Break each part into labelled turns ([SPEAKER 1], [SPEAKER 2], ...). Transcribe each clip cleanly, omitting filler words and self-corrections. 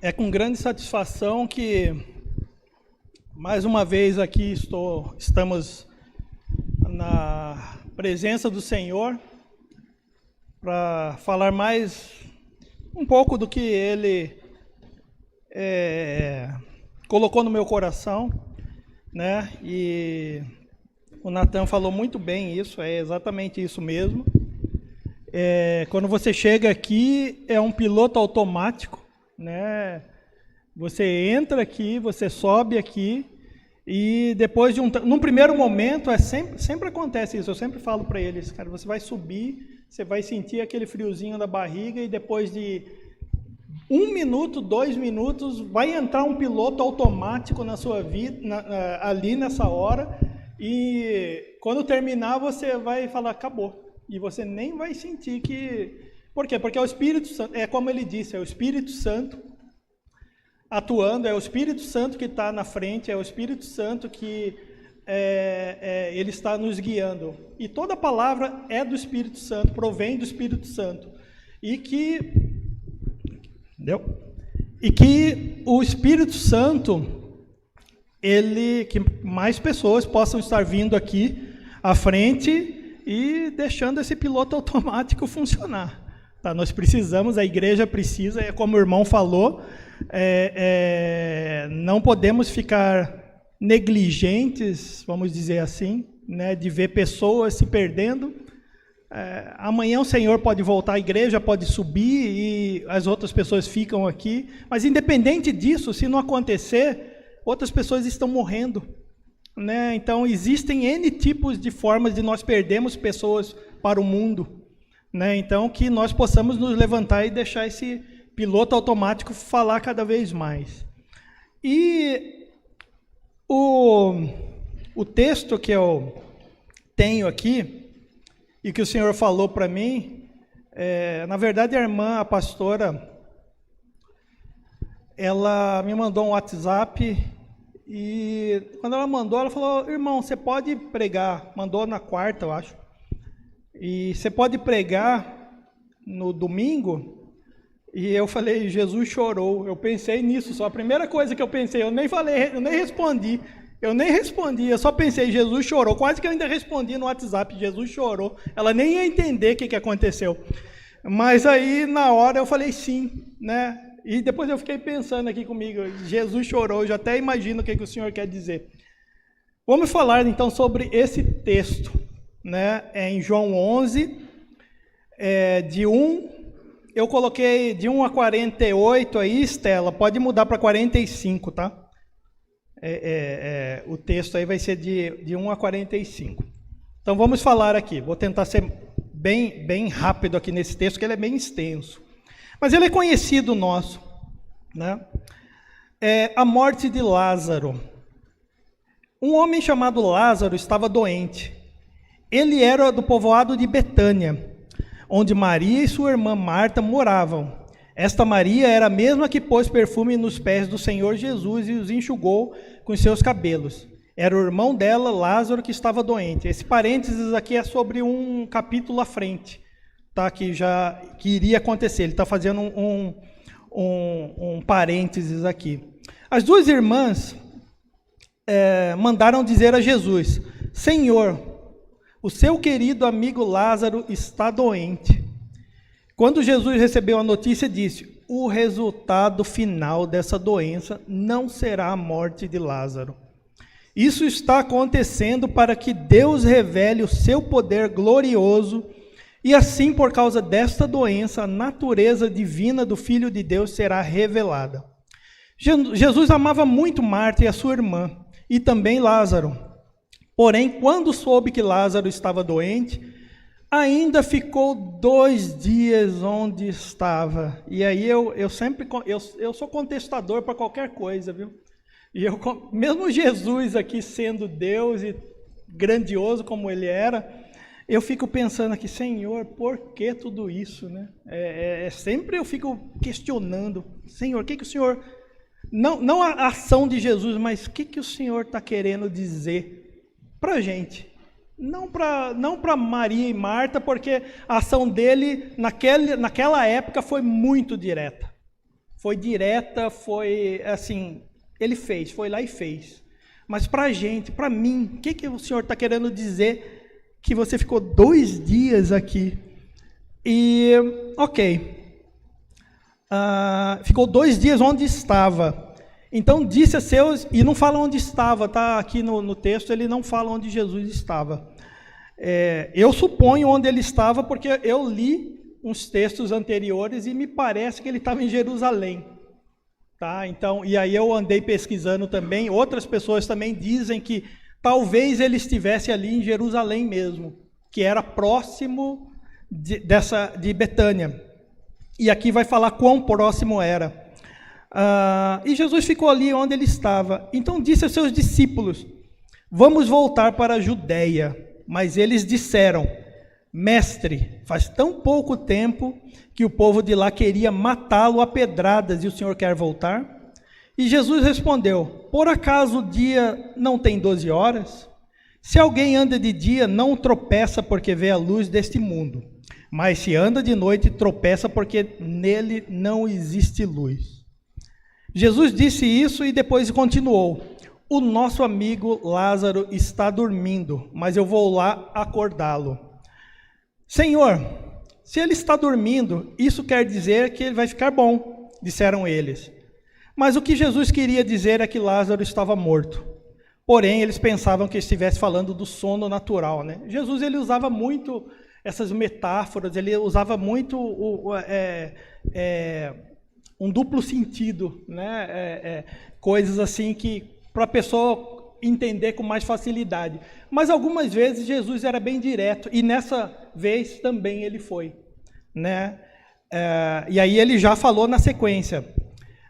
[SPEAKER 1] É com grande satisfação que, mais uma vez aqui estamos na presença do Senhor para falar mais um pouco do que Ele colocou no meu coração, né? E o Natan falou muito bem isso, é exatamente isso mesmo. Quando você chega aqui, é um piloto automático, né? Você entra aqui, você sobe aqui e depois num primeiro momento sempre acontece isso. Eu sempre falo para eles, cara, você vai subir, você vai sentir aquele friozinho da barriga e depois de 1 minuto, 2 minutos, vai entrar um piloto automático na sua vida, ali nessa hora, e quando terminar você vai falar, acabou. E você nem vai sentir que... Por quê? Porque é o Espírito Santo, é como ele disse, é o Espírito Santo atuando, é o Espírito Santo que está na frente, é o Espírito Santo que ele está nos guiando. E toda palavra é do Espírito Santo, provém do Espírito Santo. E que o Espírito Santo, que mais pessoas possam estar vindo aqui à frente e deixando esse piloto automático funcionar. Tá? Nós precisamos, a igreja precisa, como o irmão falou, não podemos ficar negligentes, vamos dizer assim, né, de ver pessoas se perdendo. Amanhã o Senhor pode voltar à igreja, pode subir e as outras pessoas ficam aqui, mas independente disso, se não acontecer, outras pessoas estão morrendo, né? Então existem N tipos de formas de nós perdermos pessoas para o mundo, né? Então que nós possamos nos levantar e deixar esse piloto automático falar cada vez mais. E o texto que eu tenho aqui, e que o Senhor falou para mim, na verdade a irmã, a pastora, ela me mandou um WhatsApp, e quando ela mandou, ela falou, irmão, você pode pregar, mandou na quarta, eu acho, e você pode pregar no domingo? E eu falei, Jesus chorou. Eu pensei nisso, só a primeira coisa que eu pensei, eu nem respondi, eu só pensei, Jesus chorou, quase que eu ainda respondi no WhatsApp, Jesus chorou, ela nem ia entender o que aconteceu, mas aí na hora eu falei sim, né, e depois eu fiquei pensando aqui comigo, Jesus chorou, eu já até imagino o que o Senhor quer dizer. Vamos falar então sobre esse texto, né, em João 11, eu coloquei de 1 a 48 aí, Estela, pode mudar para 45, tá? O texto aí vai ser de 1 a 45. Então vamos falar aqui, vou tentar ser bem rápido aqui nesse texto, que ele é bem extenso. Mas ele é conhecido nosso, né? A morte de Lázaro. Um homem chamado Lázaro estava doente. Ele era do povoado de Betânia, onde Maria e sua irmã Marta moravam. Esta Maria era a mesma que pôs perfume nos pés do Senhor Jesus e os enxugou com seus cabelos. Era o irmão dela, Lázaro, que estava doente. Esse parênteses aqui é sobre um capítulo à frente, tá? Que iria acontecer. Ele está fazendo um parênteses aqui. As duas irmãs mandaram dizer a Jesus, Senhor, o seu querido amigo Lázaro está doente. Quando Jesus recebeu a notícia, disse, o resultado final dessa doença não será a morte de Lázaro. Isso está acontecendo para que Deus revele o seu poder glorioso e assim, por causa desta doença, a natureza divina do Filho de Deus será revelada. Jesus amava muito Marta e a sua irmã, e também Lázaro. Porém, quando soube que Lázaro estava doente, ainda ficou 2 dias onde estava. E aí eu sou contestador para qualquer coisa, viu? E mesmo Jesus aqui sendo Deus e grandioso como ele era, eu fico pensando aqui, Senhor, por que tudo isso, né? Sempre eu fico questionando, Senhor, o que o Senhor... Não a ação de Jesus, mas o que o Senhor está querendo dizer para a gente? Não para Maria e Marta, porque a ação dele naquela época foi muito direta. foi direta, foi assim, ele fez, foi lá e fez. Mas para a gente, para mim, o que o Senhor está querendo dizer que você ficou 2 dias aqui? E, ok, ficou 2 dias onde estava. Então disse a seus, e não fala onde estava, tá? Aqui no texto ele não fala onde Jesus estava. Eu suponho onde ele estava, porque eu li uns textos anteriores e me parece que ele estava em Jerusalém. Tá? Então, e aí eu andei pesquisando também, outras pessoas também dizem que talvez ele estivesse ali em Jerusalém mesmo, que era próximo de Betânia. E aqui vai falar quão próximo era. E Jesus ficou ali onde ele estava. Então disse aos seus discípulos: vamos voltar para a Judéia. Mas eles disseram: Mestre, faz tão pouco tempo que o povo de lá queria matá-lo a pedradas e o Senhor quer voltar? E Jesus respondeu: por acaso o dia não tem 12 horas? Se alguém anda de dia, não tropeça porque vê a luz deste mundo. Mas se anda de noite, tropeça porque nele não existe luz. Jesus disse isso e depois continuou: o nosso amigo Lázaro está dormindo, mas eu vou lá acordá-lo. Senhor, se ele está dormindo, isso quer dizer que ele vai ficar bom, disseram eles. Mas o que Jesus queria dizer é que Lázaro estava morto. Porém, eles pensavam que estivesse falando do sono natural, né? Jesus, ele usava muito essas metáforas, ele usava muito um duplo sentido, né? Coisas assim que, para a pessoa entender com mais facilidade. Mas algumas vezes Jesus era bem direto, e nessa vez também ele foi, né? E aí ele já falou na sequência.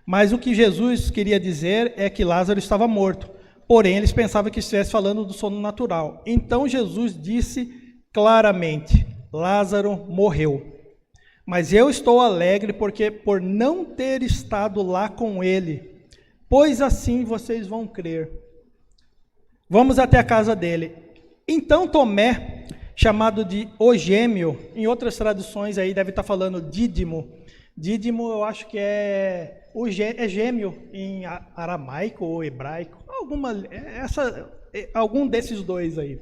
[SPEAKER 1] Mas o que Jesus queria dizer é que Lázaro estava morto. Porém, eles pensavam que estivesse falando do sono natural. Então Jesus disse claramente: Lázaro morreu. Mas eu estou alegre por não ter estado lá com ele, pois assim vocês vão crer. Vamos até a casa dele. Então Tomé, chamado de o Gêmeo, em outras traduções aí deve estar falando Dídimo. Dídimo eu acho que é gêmeo em aramaico ou hebraico, algum desses dois aí.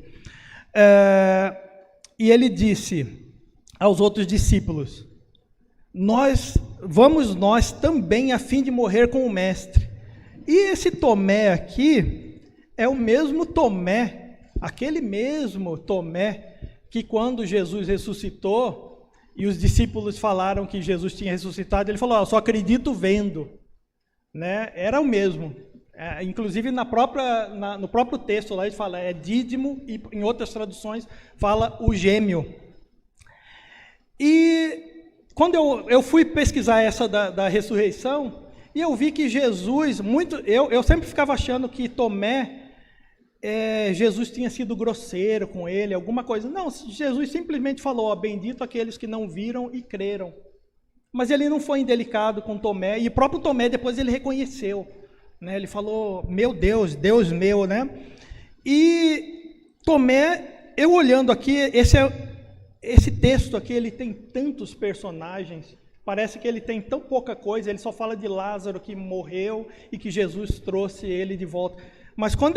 [SPEAKER 1] E ele disse aos outros discípulos: vamos nós também a fim de morrer com o mestre. E esse Tomé aqui é o mesmo Tomé, aquele mesmo Tomé que quando Jesus ressuscitou e os discípulos falaram que Jesus tinha ressuscitado, ele falou: eu só acredito vendo, né? Era o mesmo. Inclusive no próprio texto lá ele fala Dídimo, e em outras traduções fala o gêmeo. E quando eu fui pesquisar essa da ressurreição, e eu vi que Jesus, eu sempre ficava achando que Tomé, Jesus tinha sido grosseiro com ele, alguma coisa. Não, Jesus simplesmente falou: bendito aqueles que não viram e creram. Mas ele não foi indelicado com Tomé, e o próprio Tomé depois ele reconheceu, né? Ele falou: meu Deus, Deus meu, né? E Tomé, eu olhando aqui, esse texto aqui, ele tem tantos personagens, parece que ele tem tão pouca coisa, ele só fala de Lázaro que morreu e que Jesus trouxe ele de volta. Mas quando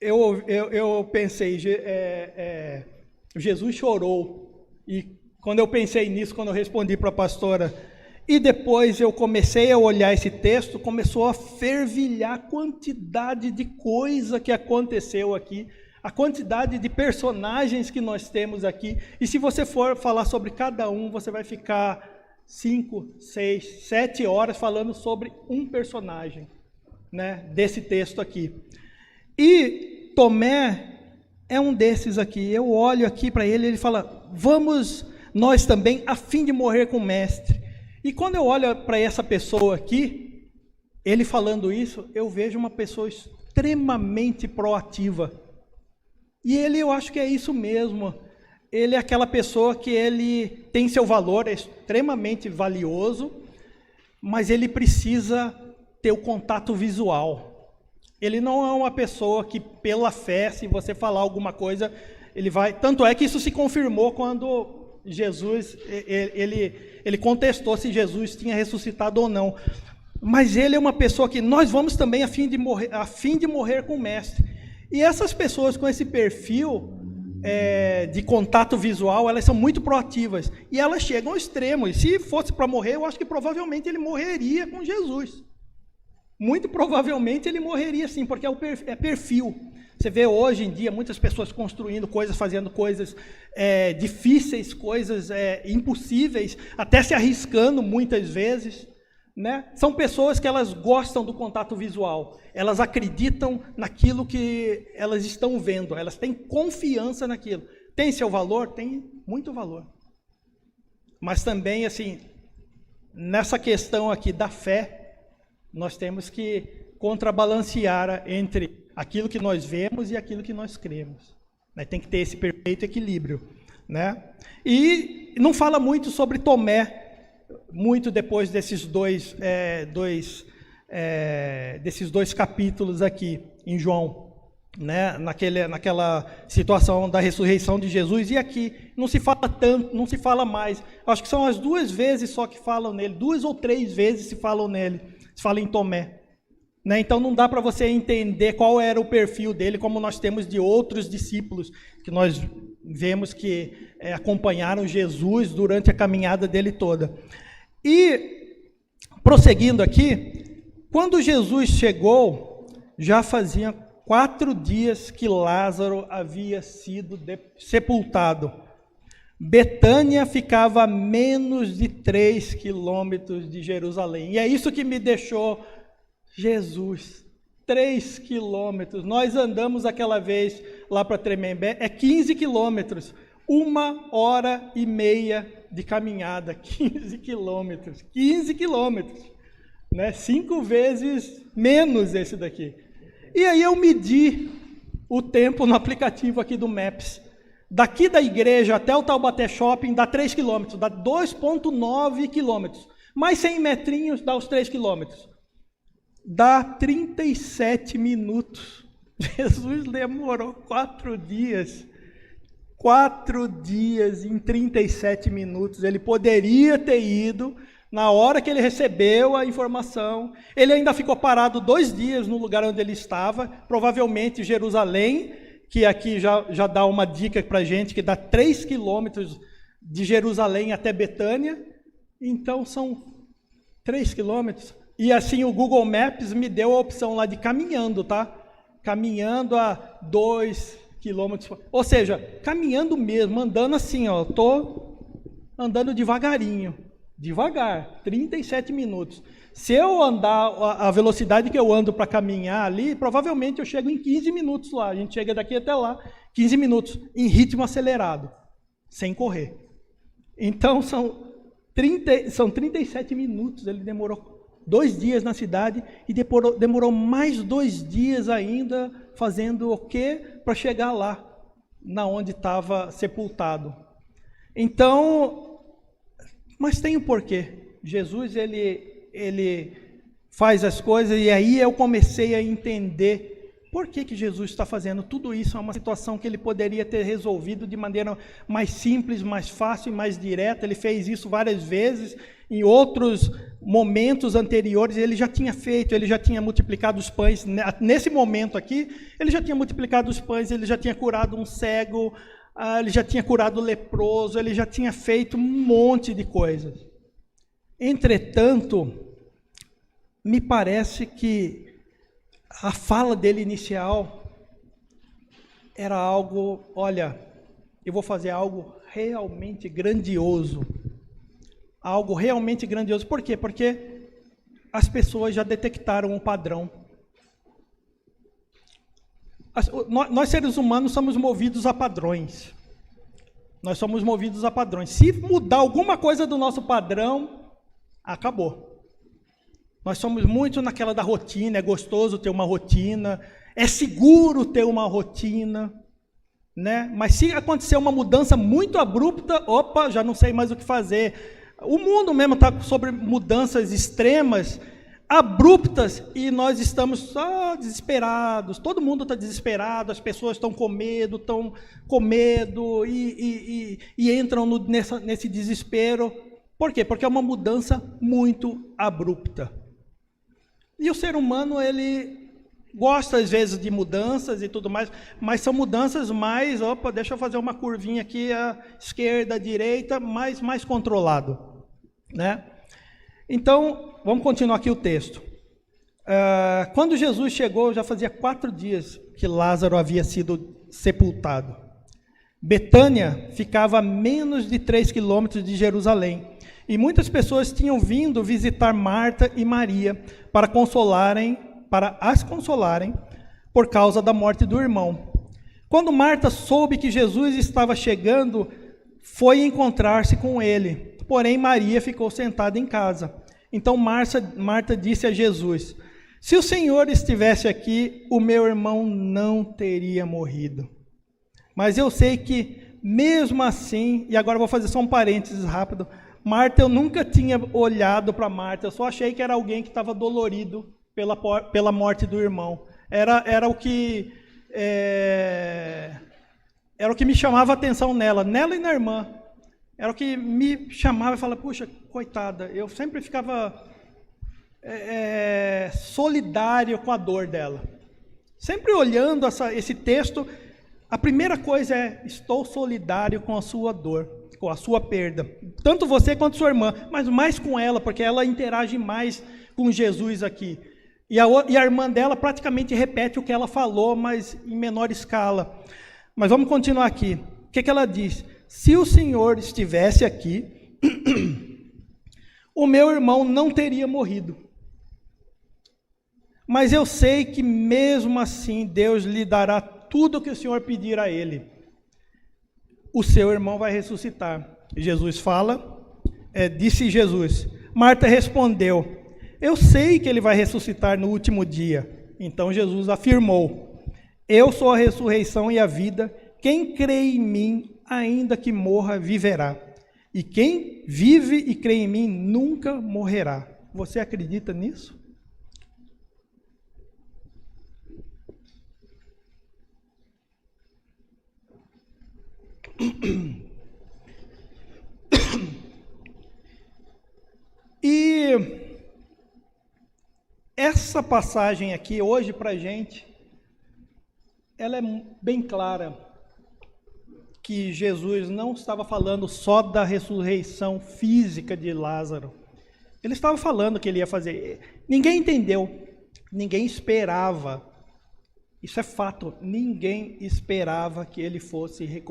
[SPEAKER 1] eu pensei, Jesus chorou, e quando eu pensei nisso, quando eu respondi para a pastora, e depois eu comecei a olhar esse texto, começou a fervilhar a quantidade de coisa que aconteceu aqui, a quantidade de personagens que nós temos aqui, e se você for falar sobre cada um, você vai ficar 5, 6, 7 horas falando sobre um personagem, né, desse texto aqui. E Tomé é um desses aqui. Eu olho aqui para ele, ele fala: vamos nós também a fim de morrer com o mestre. E quando eu olho para essa pessoa aqui, ele falando isso, eu vejo uma pessoa extremamente proativa. E eu acho que é isso mesmo. Ele é aquela pessoa que ele tem seu valor, é extremamente valioso, mas ele precisa ter o contato visual. Ele não é uma pessoa que, pela fé, se você falar alguma coisa, ele vai... Tanto é que isso se confirmou quando Jesus, ele contestou se Jesus tinha ressuscitado ou não. Mas ele é uma pessoa que nós vamos também a fim de morrer com o mestre. E essas pessoas com esse perfil de contato visual, elas são muito proativas. E elas chegam ao extremo. E se fosse para morrer, eu acho que provavelmente ele morreria com Jesus. Muito provavelmente ele morreria sim, porque é perfil. Você vê hoje em dia muitas pessoas construindo coisas, fazendo coisas difíceis, coisas impossíveis, até se arriscando muitas vezes. Né? São pessoas que elas gostam do contato visual, elas acreditam naquilo que elas estão vendo, elas têm confiança naquilo. Tem seu valor? Tem muito valor. Mas também, assim, nessa questão aqui da fé, nós temos que contrabalancear entre aquilo que nós vemos e aquilo que nós cremos. Né? Tem que ter esse perfeito equilíbrio. Né? E não fala muito sobre Tomé, muito depois desses dois capítulos aqui em João, né? Naquela situação da ressurreição de Jesus, e aqui não se fala tanto, não se fala mais. Acho que são as 2 vezes só que falam nele, 2 ou 3 vezes se falam nele, se fala em Tomé. Né? Então não dá para você entender qual era o perfil dele, como nós temos de outros discípulos, que nós vemos que acompanharam Jesus durante a caminhada dele toda. E, prosseguindo aqui, quando Jesus chegou, já fazia 4 dias que Lázaro havia sido sepultado. Betânia ficava a menos de 3 quilômetros de Jerusalém. E é isso que me deixou Jesus. 3 quilômetros. Nós andamos aquela vez lá para Tremembé, 15 quilômetros. 1h30 de caminhada, 15 quilômetros. 15 quilômetros. Né? 5 vezes menos esse daqui. E aí eu medi o tempo no aplicativo aqui do Maps. Daqui da igreja até o Taubaté Shopping dá 3 quilômetros, dá 2,9 quilômetros. Mais 100 metrinhos dá os 3 quilômetros. Dá 37 minutos. Jesus demorou 4 dias. 4 dias em 37 minutos. Ele poderia ter ido na hora que ele recebeu a informação. Ele ainda ficou parado 2 dias no lugar onde ele estava, provavelmente Jerusalém, que aqui já dá uma dica para a gente, que dá 3 quilômetros de Jerusalém até Betânia. Então são 3 quilômetros. E assim o Google Maps me deu a opção lá de caminhando, tá? Caminhando a 2 quilômetros. Ou seja, caminhando mesmo, andando assim, ó. Tô andando devagarinho. Devagar, 37 minutos. Se eu andar a velocidade que eu ando para caminhar ali, provavelmente eu chego em 15 minutos lá. A gente chega daqui até lá, 15 minutos, em ritmo acelerado, sem correr. Então são 37 minutos. Ele demorou 2 dias na cidade e demorou mais 2 dias ainda fazendo o quê? Para chegar lá, na onde estava sepultado. Então, mas tem um porquê. Jesus, ele faz as coisas, e aí eu comecei a entender por que Jesus está fazendo tudo isso. É uma situação que ele poderia ter resolvido de maneira mais simples, mais fácil e mais direta. Ele fez isso várias vezes. Em outros momentos anteriores, ele já tinha feito, ele já tinha multiplicado os pães. Nesse momento aqui, ele já tinha multiplicado os pães, ele já tinha curado um cego, ele já tinha curado o leproso, ele já tinha feito um monte de coisas. Entretanto, me parece que a fala dele inicial era algo, olha, eu vou fazer algo realmente grandioso. Algo realmente grandioso. Por quê? Porque as pessoas já detectaram um padrão. Nós seres humanos somos movidos a padrões. Nós somos movidos a padrões. Se mudar alguma coisa do nosso padrão, acabou. Nós somos muito naquela da rotina, é gostoso ter uma rotina, é seguro ter uma rotina, né? Mas se acontecer uma mudança muito abrupta, já não sei mais o que fazer. O mundo mesmo está sobre mudanças extremas. abruptas, e nós estamos só desesperados, todo mundo está desesperado, as pessoas estão com medo e entram nesse desespero. Por quê? Porque é uma mudança muito abrupta. E o ser humano, ele gosta às vezes de mudanças e tudo mais, mas são mudanças mais, deixa eu fazer uma curvinha aqui, à esquerda, à direita, mais controlado, né? Então, vamos continuar aqui o texto. Quando Jesus chegou, já fazia 4 dias que Lázaro havia sido sepultado. Betânia ficava a menos de 3 quilômetros de Jerusalém, e muitas pessoas tinham vindo visitar Marta e Maria para as consolarem por causa da morte do irmão. Quando Marta soube que Jesus estava chegando, foi encontrar-se com ele, porém Maria ficou sentada em casa. Então Marta disse a Jesus: se o Senhor estivesse aqui, o meu irmão não teria morrido. Mas eu sei que mesmo assim, e agora eu vou fazer só um parênteses rápido, Marta, eu nunca tinha olhado para Marta, eu só achei que era alguém que estava dolorido pela morte do irmão. Era o que me chamava a atenção nela e na irmã. Era o que me chamava e falava, puxa, coitada, eu sempre ficava solidário com a dor dela. Sempre olhando esse texto, a primeira coisa é, estou solidário com a sua dor, com a sua perda. Tanto você quanto sua irmã, mas mais com ela, porque ela interage mais com Jesus aqui. E a irmã dela praticamente repete o que ela falou, mas em menor escala. Mas vamos continuar aqui. O que ela diz? Se o Senhor estivesse aqui, o meu irmão não teria morrido. Mas eu sei que mesmo assim Deus lhe dará tudo o que o Senhor pedir a ele. O seu irmão vai ressuscitar. Jesus fala, disse Jesus. Marta respondeu, eu sei que ele vai ressuscitar no último dia. Então Jesus afirmou, eu sou a ressurreição e a vida, quem crê em mim, ainda que morra, viverá. E quem vive e crê em mim, nunca morrerá. Você acredita nisso? E essa passagem aqui, hoje para a gente, ela é bem clara, que Jesus não estava falando só da ressurreição física de Lázaro. Ele estava falando que ele ia fazer. Ninguém entendeu, ninguém esperava. Isso é fato, ninguém esperava que ele fosse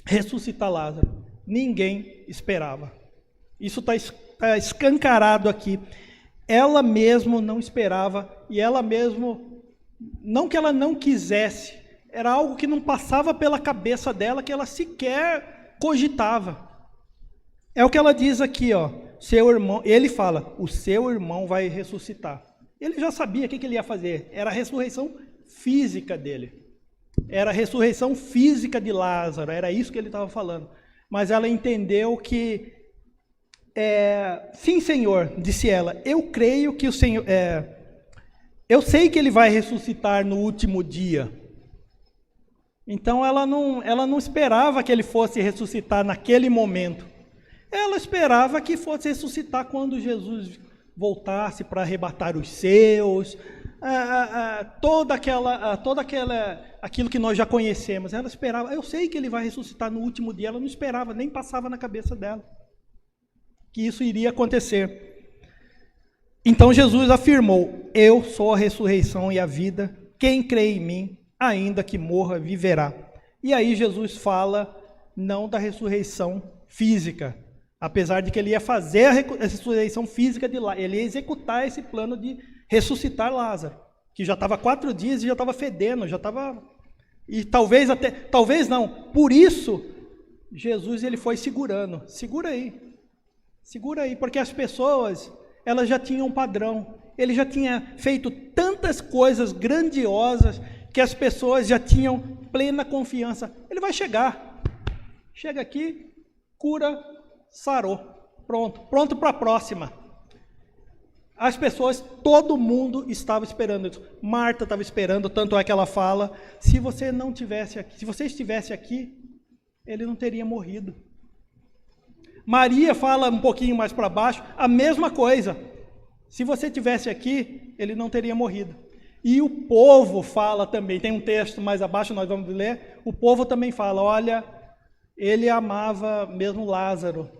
[SPEAKER 1] ressuscitar Lázaro. Ninguém esperava. Isso está escancarado aqui. Ela mesmo não esperava, e ela mesmo, não que ela não quisesse, era algo que não passava pela cabeça dela, que ela sequer cogitava. É o que ela diz aqui, ó. Seu irmão, ele fala, o seu irmão vai ressuscitar. Ele já sabia o que ele ia fazer. Era a ressurreição física dele. Era a ressurreição física de Lázaro. Era isso que ele estava falando. Mas ela entendeu que, sim, Senhor, disse ela, eu creio que o Senhor, eu sei que ele vai ressuscitar no último dia. Então ela não esperava que ele fosse ressuscitar naquele momento. Ela esperava que fosse ressuscitar quando Jesus voltasse para arrebatar os seus, aquilo que nós já conhecemos. Ela esperava, eu sei que ele vai ressuscitar no último dia. Ela não esperava, nem passava na cabeça dela que isso iria acontecer. Então Jesus afirmou, eu sou a ressurreição e a vida, quem crê em mim, ainda que morra, viverá. E aí Jesus fala não da ressurreição física, apesar de que ele ia fazer a ressurreição física de Lázaro, ele ia executar esse plano de ressuscitar Lázaro, que já estava 4 dias e já estava fedendo, já estava... E talvez não, por isso Jesus ele foi segurando, segura aí, porque as pessoas, elas já tinham um padrão, ele já tinha feito tantas coisas grandiosas, que as pessoas já tinham plena confiança, ele vai chegar, chega aqui, cura, sarou, pronto para a próxima. As pessoas, todo mundo estava esperando isso. Marta estava esperando, tanto é que ela fala, se você não tivesse aqui, se você estivesse aqui, ele não teria morrido. Maria fala um pouquinho mais para baixo, a mesma coisa. Se você tivesse aqui, ele não teria morrido. E o povo fala também, tem um texto mais abaixo, nós vamos ler, o povo também fala, olha, ele amava mesmo Lázaro.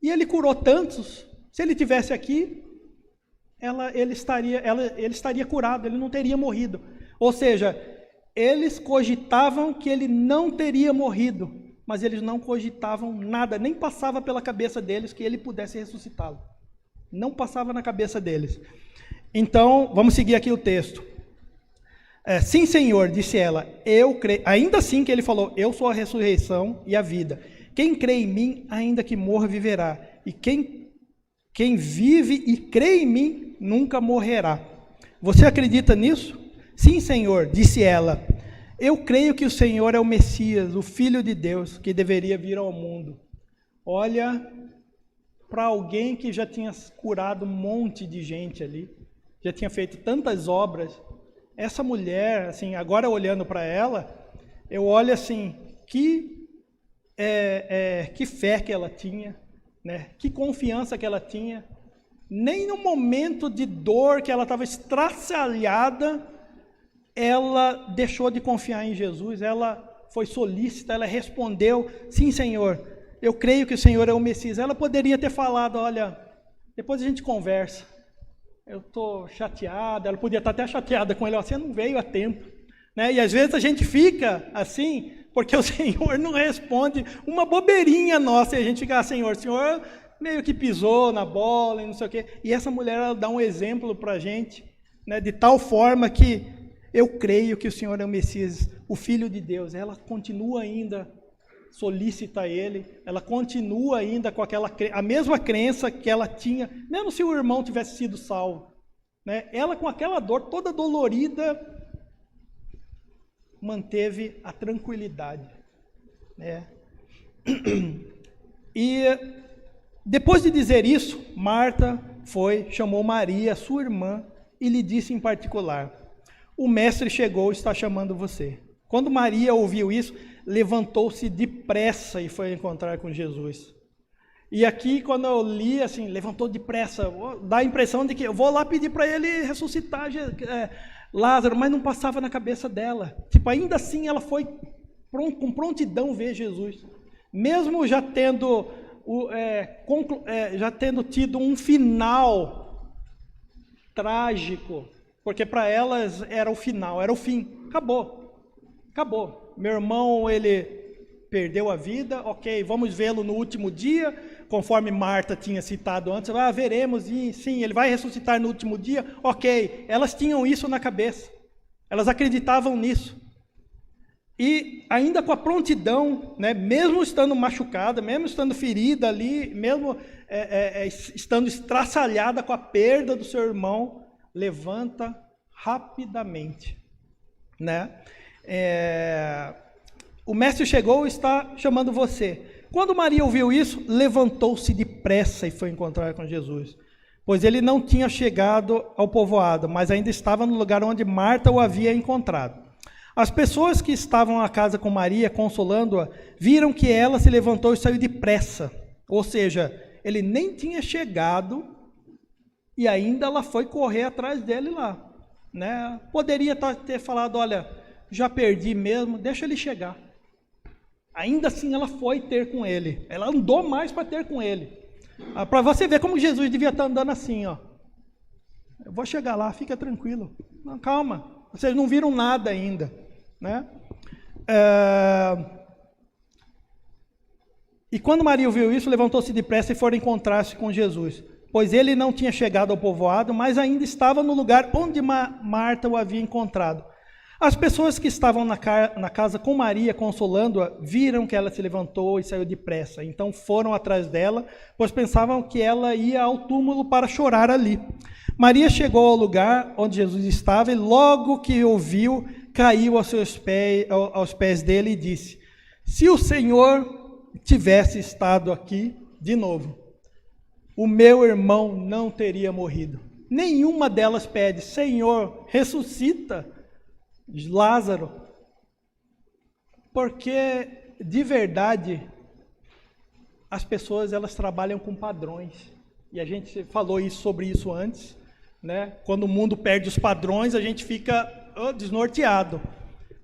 [SPEAKER 1] E ele curou tantos, se ele tivesse aqui, ele estaria curado, ele não teria morrido. Ou seja, eles cogitavam que ele não teria morrido, mas eles não cogitavam nada, nem passava pela cabeça deles que ele pudesse ressuscitá-lo. Não passava na cabeça deles. Então, vamos seguir aqui o texto. Sim, Senhor, disse ela, eu creio. Ainda assim que ele falou, eu sou a ressurreição e a vida. Quem crê em mim, ainda que morra, viverá. E quem vive e crê em mim, nunca morrerá. Você acredita nisso? Sim, Senhor, disse ela. Eu creio que o Senhor é o Messias, o Filho de Deus, que deveria vir ao mundo. Olha, para alguém que já tinha curado um monte de gente ali, já tinha feito tantas obras, essa mulher, assim, agora olhando para ela, eu olho assim, que fé que ela tinha, né? Que confiança que ela tinha. Nem no momento de dor que ela estava estraçalhada, ela deixou de confiar em Jesus, ela foi solícita, ela respondeu, sim, Senhor, eu creio que o Senhor é o Messias. Ela poderia ter falado, olha, depois a gente conversa, eu estou chateada, ela podia estar até chateada com ele, você não veio a tempo, né? E às vezes a gente fica assim, porque o Senhor não responde uma bobeirinha nossa, e a gente fica, Senhor meio que pisou na bola, e não sei o quê. E essa mulher, ela dá um exemplo para a gente, né, de tal forma que eu creio que o Senhor é o Messias, o Filho de Deus. Ela continua ainda solícita a Ele, ela continua ainda com a mesma crença que ela tinha, mesmo se o irmão tivesse sido salvo, né? Ela com aquela dor toda dolorida, manteve a tranquilidade, né? E depois de dizer isso, Marta chamou Maria, sua irmã, e lhe disse em particular, o mestre chegou e está chamando você. Quando Maria ouviu isso, levantou-se depressa e foi encontrar com Jesus. E aqui, quando eu li, assim, levantou depressa, dá a impressão de que eu vou lá pedir para ele ressuscitar Lázaro, mas não passava na cabeça dela. Tipo, ainda assim ela foi com prontidão ver Jesus. Mesmo já tendo tido um final trágico, porque para elas era o final, era o fim. Acabou. Meu irmão, ele perdeu a vida, ok, vamos vê-lo no último dia, conforme Marta tinha citado antes, veremos, e sim, ele vai ressuscitar no último dia, ok. Elas tinham isso na cabeça, elas acreditavam nisso. E ainda com a prontidão, né, mesmo estando machucada, mesmo estando ferida ali, mesmo estando estraçalhada com a perda do seu irmão, levanta rapidamente, né? O mestre chegou e está chamando você. Quando Maria ouviu isso, levantou-se depressa e foi encontrar com Jesus, pois ele não tinha chegado ao povoado, mas ainda estava no lugar onde Marta o havia encontrado. As pessoas que estavam à casa com Maria, consolando-a, viram que ela se levantou e saiu depressa, ou seja, ele nem tinha chegado e ainda ela foi correr atrás dele lá, né? Poderia ter falado, olha, já perdi mesmo, deixa ele chegar. Ainda assim ela foi ter com ele, ela andou mais para ter com ele. Para você ver como Jesus devia estar andando assim, ó. Eu vou chegar lá, fica tranquilo. Não, calma, vocês não viram nada ainda, né? E quando Maria ouviu isso, levantou-se depressa e foi encontrar-se com Jesus, pois ele não tinha chegado ao povoado, mas ainda estava no lugar onde Marta o havia encontrado. As pessoas que estavam na casa com Maria, consolando-a, viram que ela se levantou e saiu depressa. Então foram atrás dela, pois pensavam que ela ia ao túmulo para chorar ali. Maria chegou ao lugar onde Jesus estava e logo que o viu, caiu aos pés dele e disse, se o Senhor tivesse estado aqui de novo, o meu irmão não teria morrido. nenhuma delas pede: Senhor, ressuscita Lázaro. Porque, de verdade, as pessoas elas trabalham com padrões. E a gente falou sobre isso antes, né? Quando o mundo perde os padrões, a gente fica desnorteado.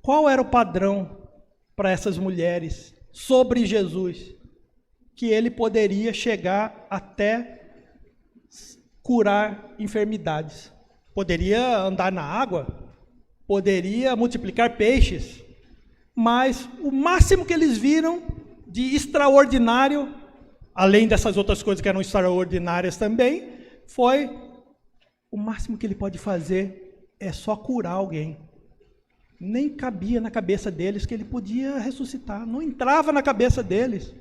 [SPEAKER 1] Qual era o padrão para essas mulheres sobre Jesus? Que ele poderia chegar até curar enfermidades. Poderia andar na água, poderia multiplicar peixes, mas o máximo que eles viram de extraordinário, além dessas outras coisas que eram extraordinárias também, foi o máximo que ele pode fazer é só curar alguém. Nem cabia na cabeça deles que ele podia ressuscitar, não entrava na cabeça deles.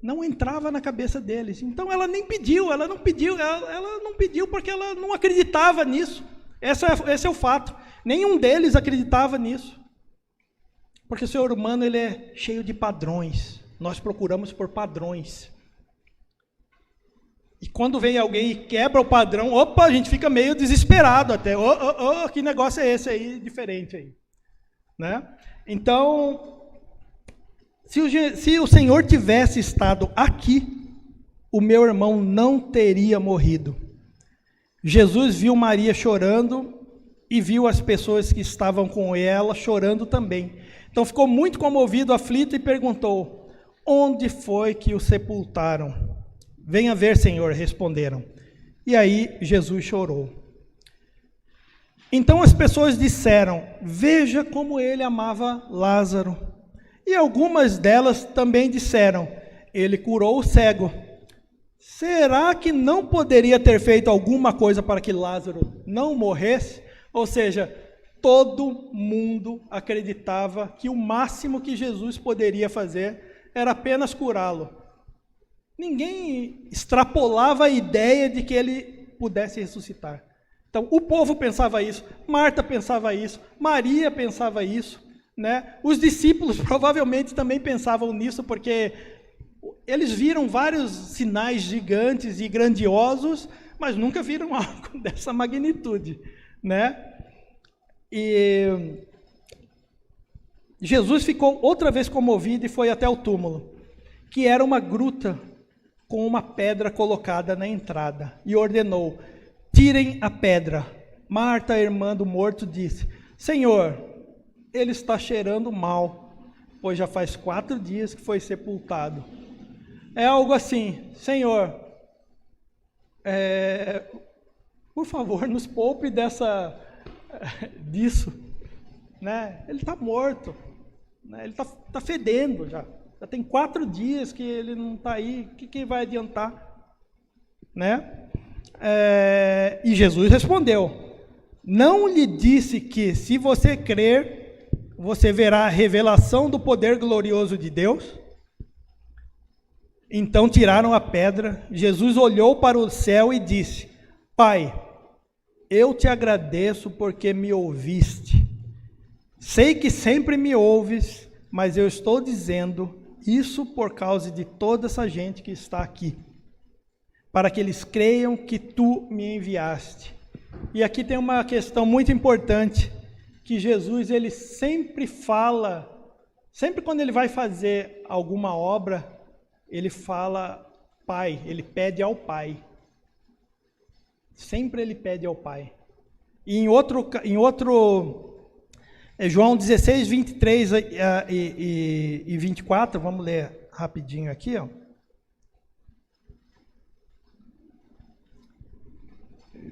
[SPEAKER 1] Não entrava na cabeça deles. Então ela nem pediu, ela não pediu porque ela não acreditava nisso. Esse é o fato. Nenhum deles acreditava nisso. Porque o ser humano ele é cheio de padrões. Nós procuramos por padrões. E quando vem alguém e quebra o padrão, opa, a gente fica meio desesperado até. Que negócio é esse aí, diferente aí? Né? Então, se o Senhor tivesse estado aqui, o meu irmão não teria morrido. Jesus viu Maria chorando e viu as pessoas que estavam com ela chorando também. Então ficou muito comovido, aflito e perguntou: onde foi que o sepultaram? Venha ver, Senhor, responderam. E aí Jesus chorou. Então as pessoas disseram: veja como ele amava Lázaro. E algumas delas também disseram: ele curou o cego. Será que não poderia ter feito alguma coisa para que Lázaro não morresse? Ou seja, todo mundo acreditava que o máximo que Jesus poderia fazer era apenas curá-lo. Ninguém extrapolava a ideia de que ele pudesse ressuscitar. Então, o povo pensava isso, Marta pensava isso, Maria pensava isso, né? Os discípulos provavelmente também pensavam nisso, porque eles viram vários sinais gigantes e grandiosos, mas nunca viram algo dessa magnitude, né? E Jesus ficou outra vez comovido e foi até o túmulo, que era uma gruta com uma pedra colocada na entrada, e ordenou: tirem a pedra. Marta, a irmã do morto, disse: Senhor, ele está cheirando mal, pois já faz 4 dias que foi sepultado. É algo assim: Senhor, por favor, nos poupe disso, né? Ele está morto, né? Ele está fedendo já tem 4 dias que ele não está aí, o que vai adiantar? Né? E Jesus respondeu: não lhe disse que, se você crer, você verá a revelação do poder glorioso de Deus? Então tiraram a pedra. Jesus olhou para o céu e disse: Pai, eu te agradeço porque me ouviste. Sei que sempre me ouves, mas eu estou dizendo isso por causa de toda essa gente que está aqui, para que eles creiam que tu me enviaste. E aqui tem uma questão muito importante, que Jesus ele sempre fala, sempre quando ele vai fazer alguma obra, ele fala Pai, ele pede ao Pai. Sempre ele pede ao Pai. E em outro João 16, 23 e 24, vamos ler rapidinho aqui, ó.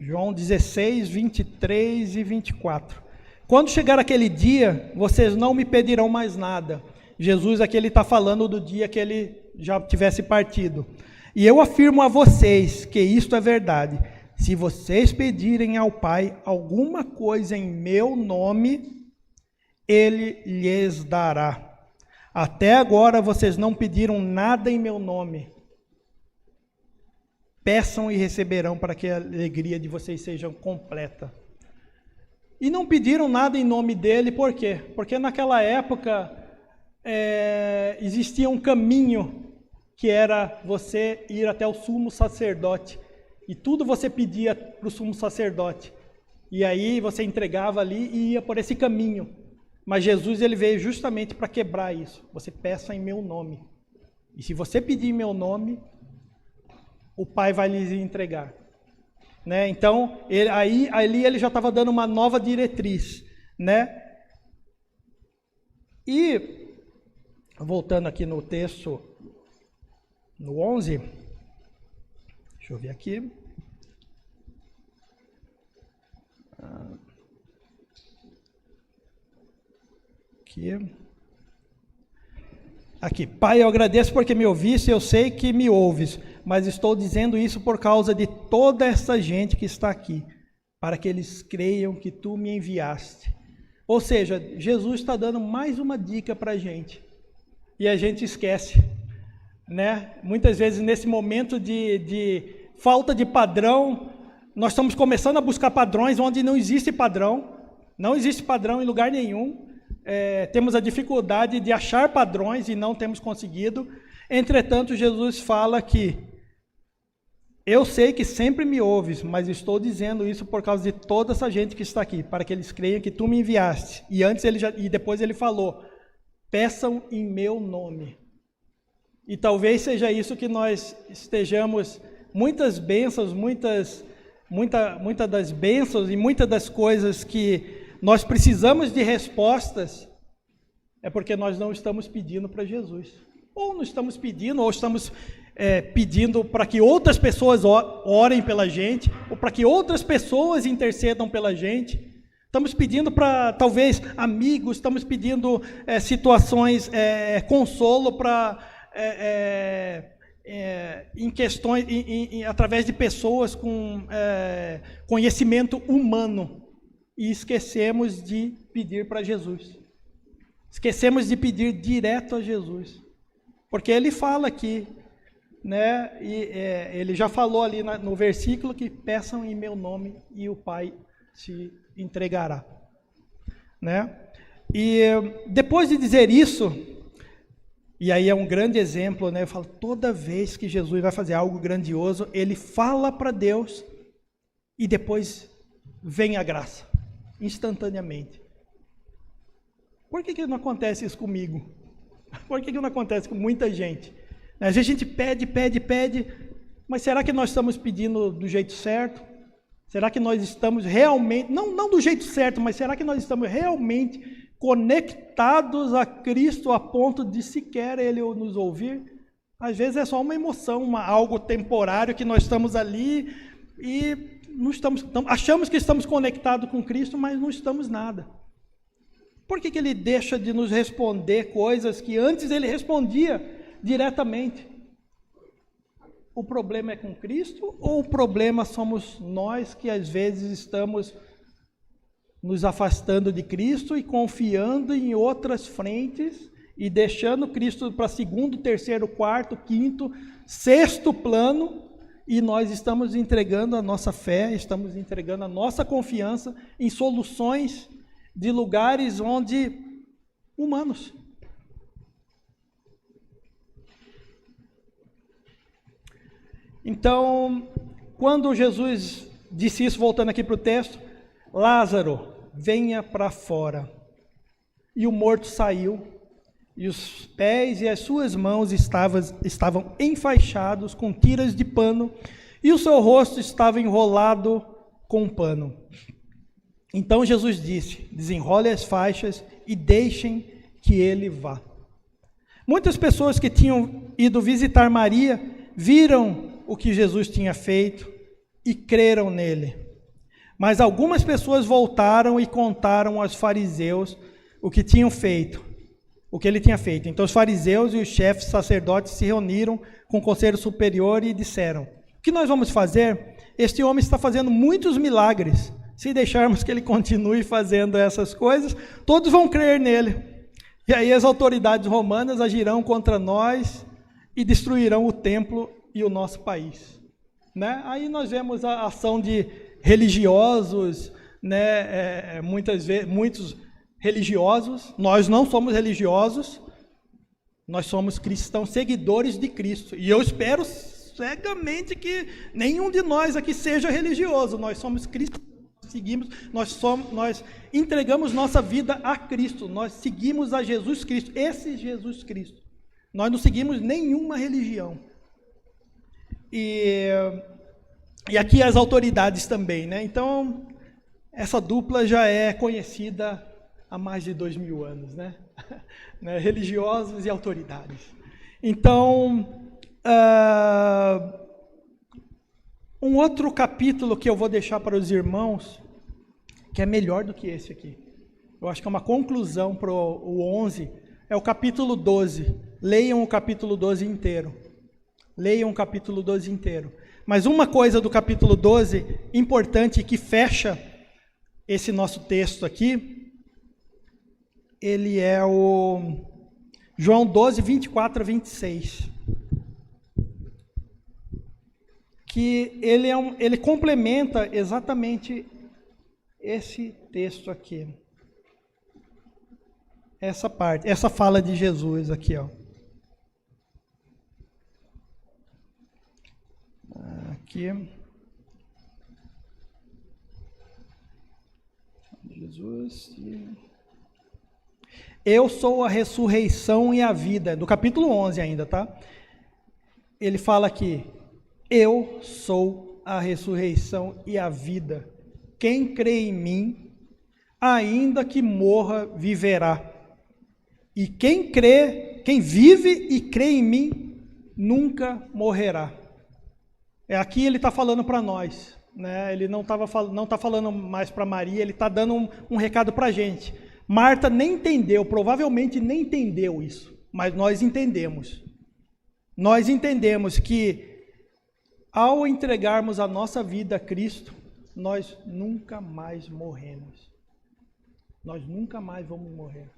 [SPEAKER 1] João 16, 23 e 24. Quando chegar aquele dia, vocês não me pedirão mais nada. Jesus aqui ele está falando do dia que ele já tivesse partido. E eu afirmo a vocês que isto é verdade. Se vocês pedirem ao Pai alguma coisa em meu nome, Ele lhes dará. Até agora vocês não pediram nada em meu nome. Peçam e receberão, para que a alegria de vocês seja completa. E não pediram nada em nome dele, por quê? Porque naquela época existia um caminho, que era você ir até o sumo sacerdote E tudo você pedia para o sumo sacerdote. E aí você entregava ali e ia por esse caminho. Mas Jesus, ele veio justamente para quebrar isso. Você peça em meu nome. E se você pedir em meu nome, o Pai vai lhes entregar. Né? Então, ali ele já estava dando uma nova diretriz. Né? E, voltando aqui no texto, no 11, deixa eu ver aqui. Aqui, Pai, eu agradeço porque me ouviste, eu sei que me ouves, mas estou dizendo isso por causa de toda essa gente que está aqui, para que eles creiam que tu me enviaste. Ou seja, Jesus está dando mais uma dica para a gente, e a gente esquece, né? Muitas vezes nesse momento de falta de padrão, nós estamos começando a buscar padrões onde não existe padrão, não existe padrão em lugar nenhum. Temos a dificuldade de achar padrões e não temos conseguido. Entretanto, Jesus fala que eu sei que sempre me ouves, mas estou dizendo isso por causa de toda essa gente que está aqui, para que eles creiam que tu me enviaste. E depois ele falou, peçam em meu nome. E talvez seja isso que nós estejamos, muitas bênçãos, muitas das bênçãos e muitas das coisas que nós precisamos de respostas, é porque nós não estamos pedindo para Jesus. Ou não estamos pedindo, ou estamos pedindo para que outras pessoas orem pela gente, ou para que outras pessoas intercedam pela gente. Estamos pedindo para, talvez, amigos, estamos pedindo situações, consolo para, em questões, através de pessoas com conhecimento humano. E esquecemos de pedir para Jesus. Esquecemos de pedir direto a Jesus. Porque ele fala aqui, né? Ele já falou ali no versículo que peçam em meu nome e o Pai se entregará. Né? E depois de dizer isso, e aí é um grande exemplo, né? Eu falo, toda vez que Jesus vai fazer algo grandioso, ele fala para Deus e depois vem a graça. Instantaneamente. Por que não acontece isso comigo? Por que não acontece com muita gente? Às vezes a gente pede, mas será que nós estamos pedindo do jeito certo? Será que nós estamos realmente, não do jeito certo, mas será que nós estamos realmente conectados a Cristo a ponto de sequer Ele nos ouvir? Às vezes é só uma emoção, algo temporário que nós estamos ali e não achamos que estamos conectados com Cristo, mas não estamos nada. Por que ele deixa de nos responder coisas que antes ele respondia diretamente? O problema é com Cristo ou o problema somos nós que às vezes estamos nos afastando de Cristo e confiando em outras frentes e deixando Cristo para segundo, terceiro, quarto, quinto, sexto plano? E nós estamos entregando a nossa fé, estamos entregando a nossa confiança em soluções de lugares humanos. Então, quando Jesus disse isso, voltando aqui para o texto, Lázaro, venha para fora. E o morto saiu, e os pés e as suas mãos estavam enfaixados com tiras de pano, e o seu rosto estava enrolado com um pano. Então Jesus disse, desenrole as faixas e deixem que ele vá. Muitas pessoas que tinham ido visitar Maria, viram o que Jesus tinha feito e creram nele. Mas algumas pessoas voltaram e contaram aos fariseus o que tinham feito. O que ele tinha feito. Então os fariseus e os chefes sacerdotes se reuniram com o conselho superior e disseram, o que nós vamos fazer? Este homem está fazendo muitos milagres. Se deixarmos que ele continue fazendo essas coisas, todos vão crer nele. E aí as autoridades romanas agirão contra nós e destruirão o templo e o nosso país. Né? Aí nós vemos a ação de religiosos, né? Muitos religiosos. Nós não somos religiosos, nós somos cristãos, seguidores de Cristo. E eu espero cegamente que nenhum de nós aqui seja religioso. Nós somos cristãos, seguimos, nós entregamos nossa vida a Cristo, nós seguimos a Jesus Cristo, esse Jesus Cristo. Nós não seguimos nenhuma religião. E aqui as autoridades também, né? Então, essa dupla já é conhecida há mais de 2000 anos, né? Religiosos e autoridades. Então, um outro capítulo que eu vou deixar para os irmãos, que é melhor do que esse aqui. Eu acho que é uma conclusão para o 11, é o capítulo 12. Leiam o capítulo 12 inteiro. Leiam o capítulo 12 inteiro. Mas uma coisa do capítulo 12, importante, que fecha esse nosso texto aqui, ele é o João 12, 24 a 26. Que ele complementa exatamente esse texto aqui. Essa parte, essa fala de Jesus aqui, ó. Aqui. Jesus. Eu sou a ressurreição e a vida. Do capítulo 11 ainda, tá? Ele fala aqui. Eu sou a ressurreição e a vida. Quem crê em mim, ainda que morra, viverá. E quem vive e crê em mim, nunca morrerá. Aqui ele está falando para nós, né? Ele não está falando mais para Maria, ele está dando um recado para a gente. Marta nem entendeu, provavelmente nem entendeu isso, mas nós entendemos. Nós entendemos que ao entregarmos a nossa vida a Cristo, nós nunca mais morremos. Nós nunca mais vamos morrer.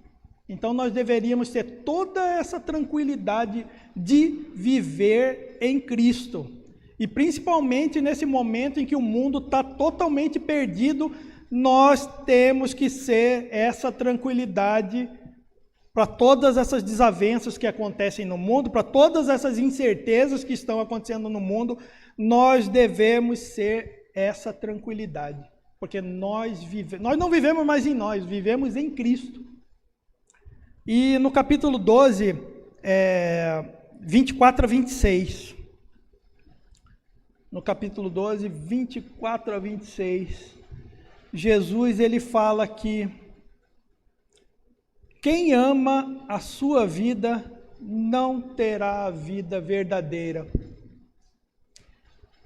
[SPEAKER 1] Então nós deveríamos ter toda essa tranquilidade de viver em Cristo. E principalmente nesse momento em que o mundo está totalmente perdido, nós temos que ser essa tranquilidade para todas essas desavenças que acontecem no mundo, para todas essas incertezas que estão acontecendo no mundo, nós devemos ser essa tranquilidade. Porque nós não vivemos mais em nós, vivemos em Cristo. E no capítulo 12, 24 a 26... No capítulo 12, 24 a 26, Jesus ele fala que quem ama a sua vida não terá a vida verdadeira.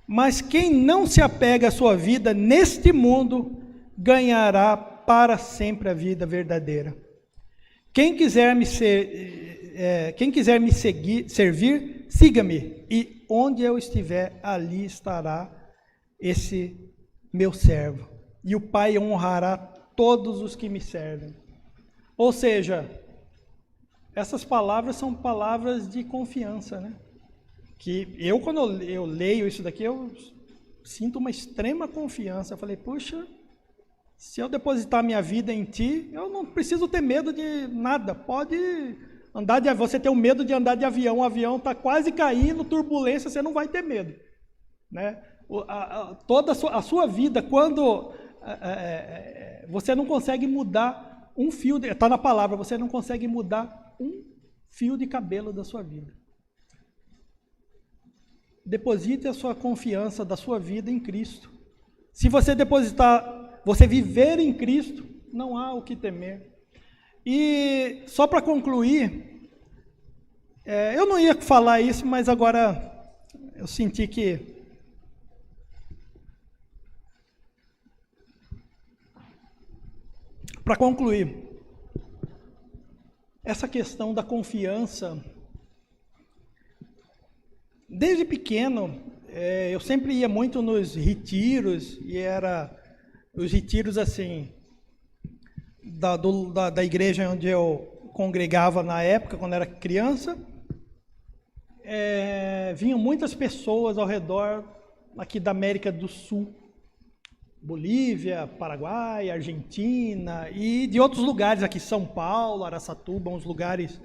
[SPEAKER 1] Mas quem não se apega à sua vida neste mundo, ganhará para sempre a vida verdadeira. Quem quiser me servir, siga-me, e onde eu estiver, ali estará esse meu servo. E o Pai honrará todos os que me servem. Ou seja, essas palavras são palavras de confiança, né? Que quando eu leio isso daqui, eu sinto uma extrema confiança. Eu falei, puxa, se eu depositar minha vida em Ti, eu não preciso ter medo de nada. Pode você tem o medo de andar de avião, o avião está quase caindo, turbulência, você não vai ter medo, né? Toda a sua vida, quando você não consegue mudar um fio, está na palavra, você não consegue mudar um fio de cabelo da sua vida. Deposite a sua confiança da sua vida em Cristo. Se você você viver em Cristo, não há o que temer. E só para concluir, eu não ia falar isso, mas agora eu senti que para concluir, essa questão da confiança, desde pequeno, eu sempre ia muito nos retiros, e os retiros assim, da igreja onde eu congregava na época, quando era criança, vinham muitas pessoas ao redor aqui da América do Sul, Bolívia, Paraguai, Argentina e de outros lugares aqui, São Paulo, Araçatuba, uns lugares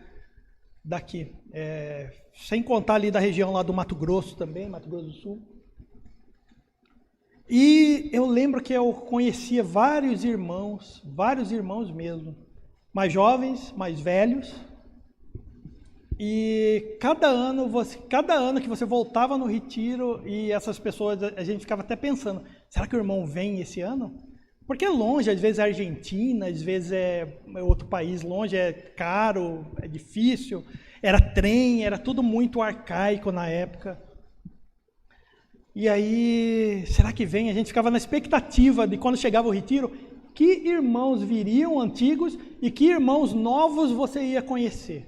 [SPEAKER 1] daqui. Sem contar ali da região lá do Mato Grosso também, Mato Grosso do Sul. E eu lembro que eu conhecia vários irmãos mesmo, mais jovens, mais velhos. E cada ano que você voltava no retiro e essas pessoas, a gente ficava até pensando, será que o irmão vem esse ano? Porque é longe, às vezes é Argentina, às vezes é outro país longe, é caro, é difícil, era trem, era tudo muito arcaico na época. E aí, será que vem? A gente ficava na expectativa de quando chegava o retiro, que irmãos viriam antigos e que irmãos novos você ia conhecer.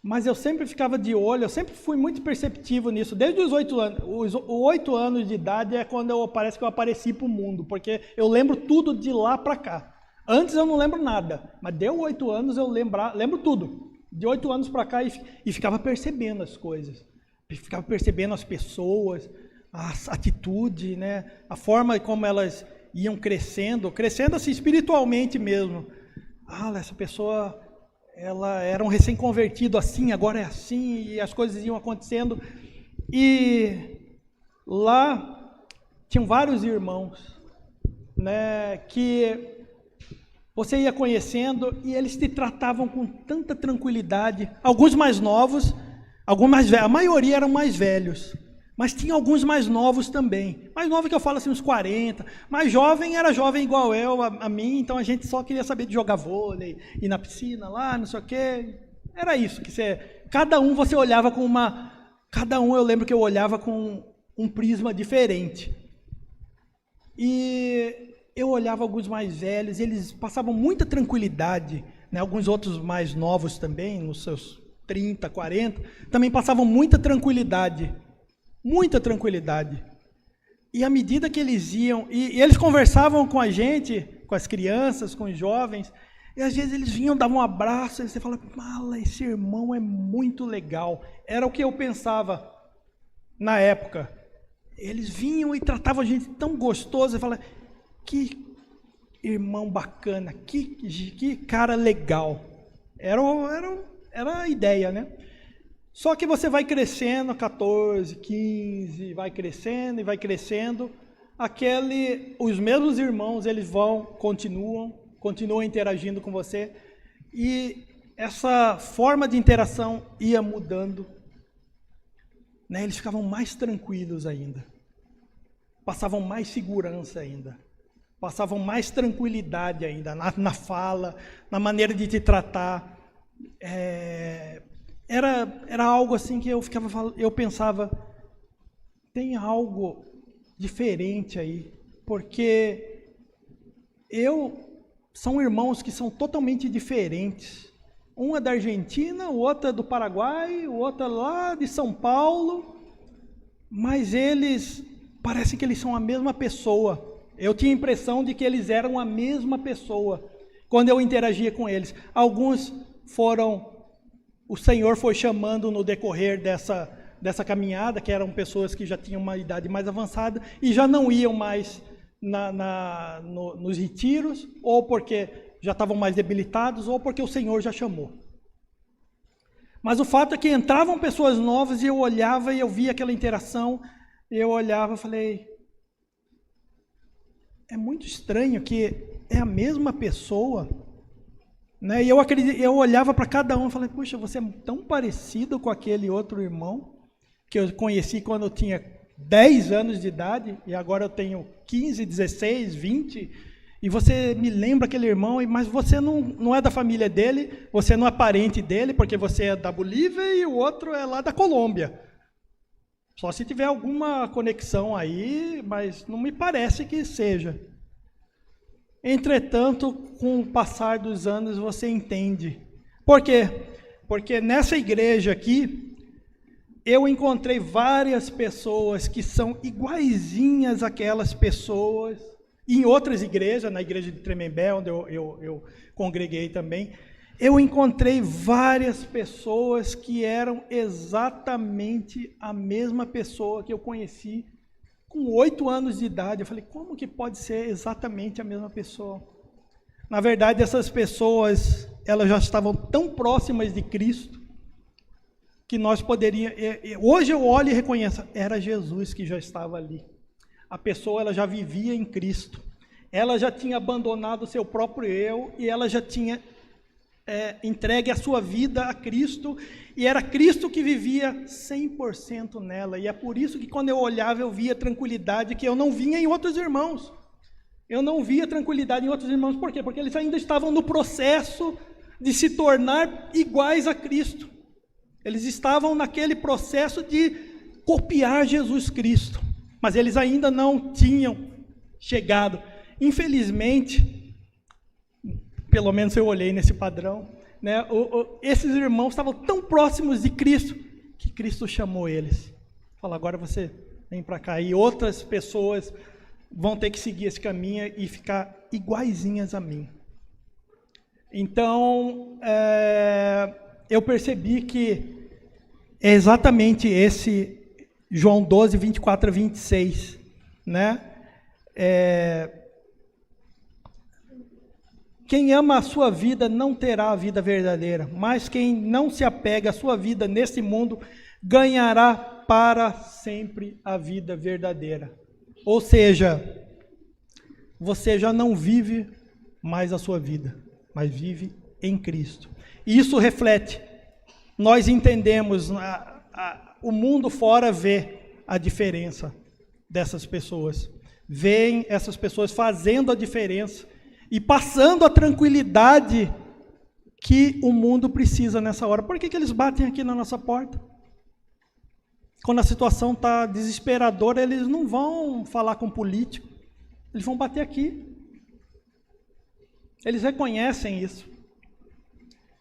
[SPEAKER 1] Mas eu sempre ficava de olho, eu sempre fui muito perceptivo nisso, desde os 8 anos. Os 8 anos de idade é quando parece que eu apareci para o mundo, porque eu lembro tudo de lá para cá. Antes eu não lembro nada, mas deu 8 anos eu lembro tudo. De 8 anos para cá e ficava percebendo as coisas. Ficava percebendo as pessoas, as atitudes, né? A forma como elas iam crescendo assim espiritualmente mesmo. Essa pessoa, ela era um recém-convertido assim, agora é assim, e as coisas iam acontecendo. E lá tinham vários irmãos, né, que você ia conhecendo e eles te tratavam com tanta tranquilidade, alguns mais novos, alguns mais velhos, a maioria eram mais velhos, mas tinha alguns mais novos também. Mais novo que eu falo assim, uns 40, mais jovem era jovem igual eu, a mim, então a gente só queria saber de jogar vôlei, ir na piscina lá, não sei o quê. Era isso, cada um você olhava com eu lembro que eu olhava com um prisma diferente. E eu olhava alguns mais velhos, eles passavam muita tranquilidade, né? Alguns outros mais novos também, nos seus 30, 40, também passavam muita tranquilidade. Muita tranquilidade. E à medida que eles iam, e eles conversavam com a gente, com as crianças, com os jovens, e às vezes eles vinham, davam um abraço, e você fala, esse irmão é muito legal. Era o que eu pensava na época. Eles vinham e tratavam a gente tão gostoso, e fala, que irmão bacana, que cara legal. Era a ideia, né? Só que você vai crescendo, 14, 15, vai crescendo e vai crescendo, os mesmos irmãos, eles continuam interagindo com você, e essa forma de interação ia mudando, né? Eles ficavam mais tranquilos ainda, passavam mais segurança ainda, passavam mais tranquilidade ainda, na fala, na maneira de te tratar. Era algo assim que eu pensava, tem algo diferente aí, porque são irmãos que são totalmente diferentes. Um é da Argentina, o outro é do Paraguai, o outro é lá de São Paulo, mas eles parecem que eles são a mesma pessoa. Eu tinha a impressão de que eles eram a mesma pessoa quando eu interagia com eles. Alguns o Senhor foi chamando no decorrer dessa caminhada, que eram pessoas que já tinham uma idade mais avançada e já não iam mais nos retiros, ou porque já estavam mais debilitados, ou porque o Senhor já chamou. Mas o fato é que entravam pessoas novas e eu olhava e eu via aquela interação, e eu olhava e falei, é muito estranho que é a mesma pessoa, né? E eu olhava para cada um e falei, puxa, você é tão parecido com aquele outro irmão que eu conheci quando eu tinha 10 anos de idade, e agora eu tenho 15, 16, 20, e você me lembra aquele irmão, mas você não é da família dele, você não é parente dele, porque você é da Bolívia e o outro é lá da Colômbia. Só se tiver alguma conexão aí, mas não me parece que seja. Entretanto, com o passar dos anos, você entende. Por quê? Porque nessa igreja aqui, eu encontrei várias pessoas que são iguaizinhas àquelas pessoas, e em outras igrejas, na igreja de Tremembé, onde eu congreguei também, eu encontrei várias pessoas que eram exatamente a mesma pessoa que eu conheci com 8 anos de idade. Eu falei, como que pode ser exatamente a mesma pessoa? Na verdade, essas pessoas, elas já estavam tão próximas de Cristo, que nós poderíamos... Hoje eu olho e reconheço, era Jesus que já estava ali. A pessoa, ela já vivia em Cristo. Ela já tinha abandonado o seu próprio eu, e ela já tinha entregue a sua vida a Cristo, e era Cristo que vivia 100% nela. E é por isso que quando eu olhava, eu via tranquilidade que eu não vinha em outros irmãos. Eu não via tranquilidade em outros irmãos. Por quê? Porque eles ainda estavam no processo de se tornar iguais a Cristo. Eles estavam naquele processo de copiar Jesus Cristo, mas eles ainda não tinham chegado. Infelizmente, pelo menos eu olhei nesse padrão, né, esses irmãos estavam tão próximos de Cristo, que Cristo chamou eles. Falou, agora você vem para cá. E outras pessoas vão ter que seguir esse caminho e ficar iguaizinhas a mim. Então, eu percebi que é exatamente esse João 12, 24 a 26, né? Quem ama a sua vida não terá a vida verdadeira, mas quem não se apega à sua vida neste mundo, ganhará para sempre a vida verdadeira. Ou seja, você já não vive mais a sua vida, mas vive em Cristo. E isso reflete, nós entendemos, o mundo fora vê a diferença dessas pessoas, veem essas pessoas fazendo a diferença, e passando a tranquilidade que o mundo precisa nessa hora. Por que eles batem aqui na nossa porta? Quando a situação está desesperadora, eles não vão falar com político, eles vão bater aqui. Eles reconhecem isso.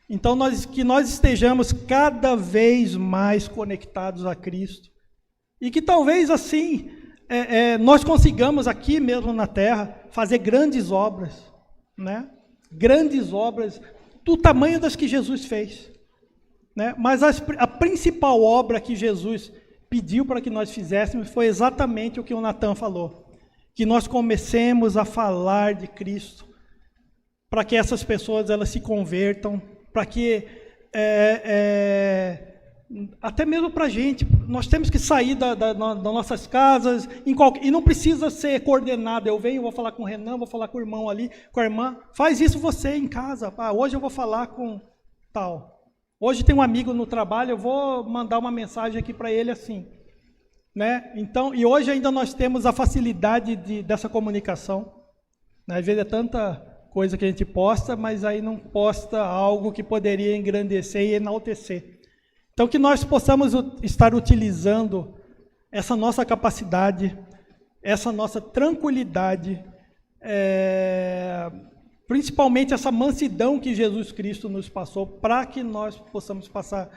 [SPEAKER 1] Então, que nós estejamos cada vez mais conectados a Cristo, e que talvez assim, nós consigamos aqui mesmo na terra, fazer grandes obras, né? Grandes obras do tamanho das que Jesus fez, né? Mas a principal obra que Jesus pediu para que nós fizéssemos foi exatamente o que o Natan falou, que nós comecemos a falar de Cristo, para que essas pessoas elas se convertam, para que até mesmo para a gente, nós temos que sair das nossas casas, e não precisa ser coordenado. Eu venho, vou falar com o Renan, vou falar com o irmão ali, com a irmã. Faz isso você em casa. Hoje eu vou falar com tal. Hoje tem um amigo no trabalho, eu vou mandar uma mensagem aqui para ele assim, né? Então, e hoje ainda nós temos a facilidade dessa comunicação, né? Às vezes é tanta coisa que a gente posta, mas aí não posta algo que poderia engrandecer e enaltecer. Então, que nós possamos estar utilizando essa nossa capacidade, essa nossa tranquilidade, principalmente essa mansidão que Jesus Cristo nos passou, para que nós possamos passar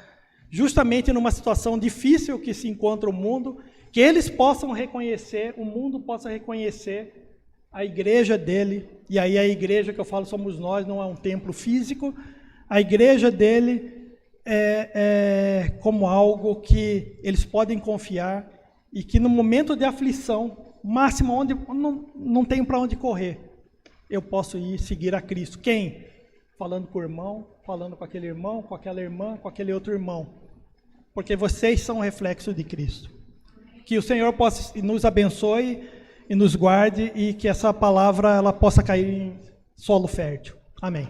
[SPEAKER 1] justamente numa situação difícil que se encontra o mundo, que eles possam reconhecer, o mundo possa reconhecer a igreja dele, e aí a igreja que eu falo somos nós, não é um templo físico, a igreja dele como algo que eles podem confiar, e que no momento de aflição máxima, onde não tenho para onde correr, eu posso ir seguir a Cristo. Quem? Falando com o irmão, falando com aquele irmão, com aquela irmã, com aquele outro irmão, porque vocês são reflexo de Cristo. Que o Senhor possa nos abençoe e nos guarde, e que essa palavra ela possa cair em solo fértil. Amém.